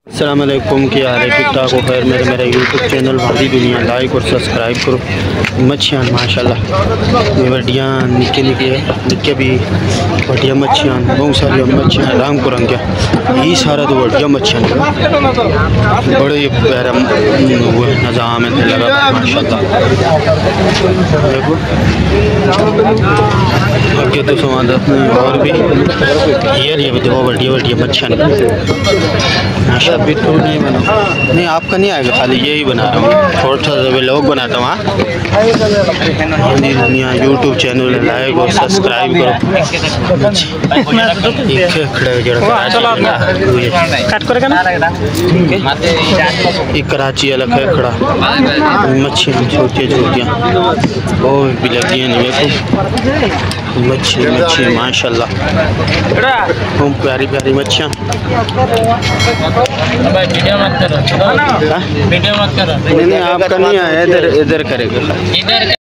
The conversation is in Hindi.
अस्सलाम वालेकुम, क्या हाल है? ठीक ठाक हो? खैर मेरा यूट्यूब चैनल वादी दुनिया लाइक और सब्सक्राइब करो। मच्छियाँ माशाल्लाह ये वड्डियाँ निक्के निक्के भी वड्डियाँ मच्छियाँ बहुत सारी मच्छियाँ रंग बिरंगियाँ यही सारा तो वड्डियाँ मच्छियाँ बड़े प्यारा निज़ाम है लगा माशाल्लाह। देखो आगे तो सवाल और भी ये देखो वड्डियाँ मच्छियाँ माशा अभी तो नहीं बना, नहीं आपका नहीं आएगा, खाली यही बना रहा हूँ, थोड़ा सा लोग बनाता हूँ। दुनिया यूट्यूब चैनल लाइक और सब्सक्राइब करो। कराची वाला खड़ा मच्छियाँ छोटियाँ वो भी लगी हैं देखो मच्छी माशाल्लाह बहुत प्यारी मच्छियाँ। नहीं आपका नहीं आया, इधर करेगा।